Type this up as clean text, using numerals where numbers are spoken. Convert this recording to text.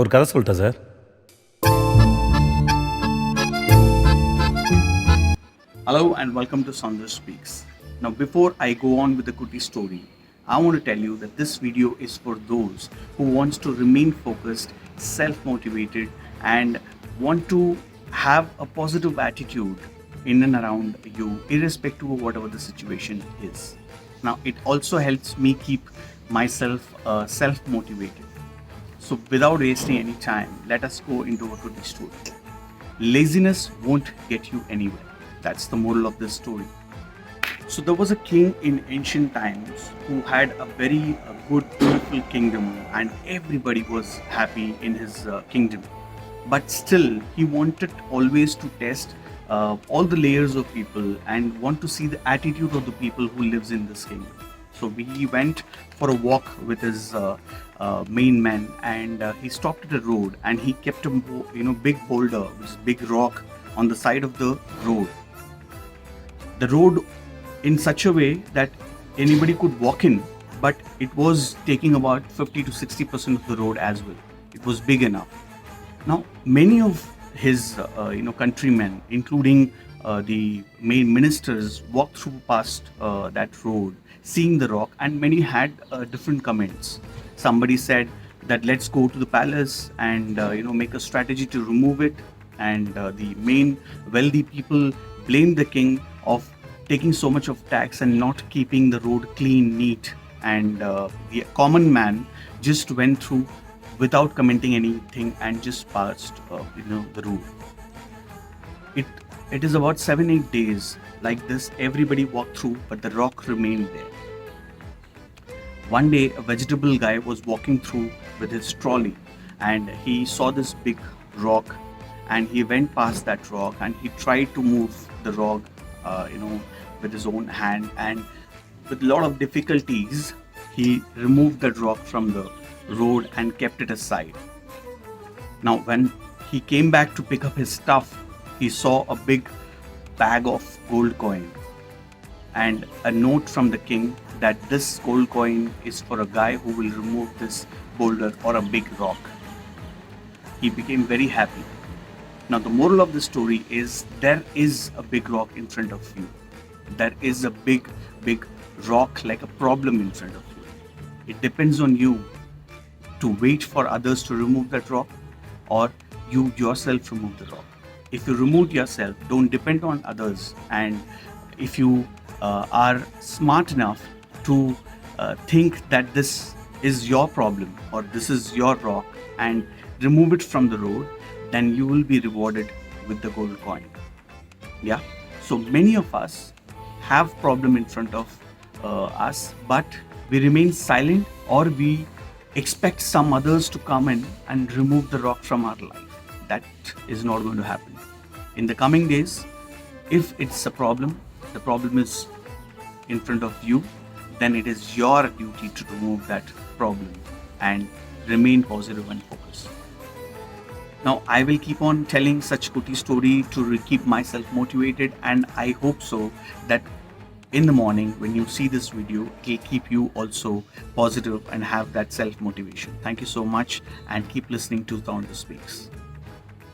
ஒரு கதை சொல்லட்டா sir? Hello and welcome to Sandra Speaks. Now, before I go on with the Kutti story, I want to tell you that this video is for those who wants to remain focused, self-motivated, and want to have a positive attitude in and around you, irrespective of whatever the situation is. Now, it also helps me keep myself self-motivated. So, without wasting any time, let us go into a Kutti story. Laziness won't get you anywhere. That's the moral of this story. So there was a king in ancient times who had a very good, beautiful kingdom, and everybody was happy in his kingdom. But still, he wanted always to test all the layers of people and want to see the attitude of the people who lives in this kingdom. So he went for a walk with his main man, and he stopped at a road, and he kept a big boulder, which is big rock, on the side of the road. The road in such a way that anybody could walk in, but it was taking about 50 to 60% of the road as well. It was big enough. Now, many of his countrymen, including the main ministers, walked through past that road, seeing the rock, and many had different comments. Somebody said that let's go to the palace and make a strategy to remove it, and the main wealthy people blamed the king of taking so much of tax and not keeping the road clean, neat, and the common man just went through without commenting anything and just passed the road. It is about 7-8 days like this. Everybody walked through, but the rock remained there. One day, a vegetable guy was walking through with his trolley, and he saw this big rock, and he went past that rock, and he tried to move the rock with his own hand, and with a lot of difficulties he removed that rock from the road and kept it aside. Now, when he came back to pick up his stuff, he saw a big bag of gold coin and a note from the king that this gold coin is for a guy who will remove this boulder or a big rock. He became very happy. Now, the moral of the story is there is a big rock in front of you. There is a big rock like a problem in front of you. It depends on you to wait for others to remove that rock, or you yourself remove the rock. If you remove yourself, don't depend on others. And if you are smart enough to think that this is your problem or this is your rock and remove it from the road, then you will be rewarded with the gold coin. Yeah. So many of us have problem in front of us, but we remain silent, or we expect some others to come in and remove the rock from our life. That is not going to happen. In the coming days, if it's a problem, the problem is in front of you, then it is your duty to remove that problem and remain positive and focused. Now, I will keep on telling such Kutti story to keep myself motivated, and I hope so that in the morning when you see this video, it will keep you also positive and have that self-motivation. Thank you so much, and keep listening to Sandra Speaks.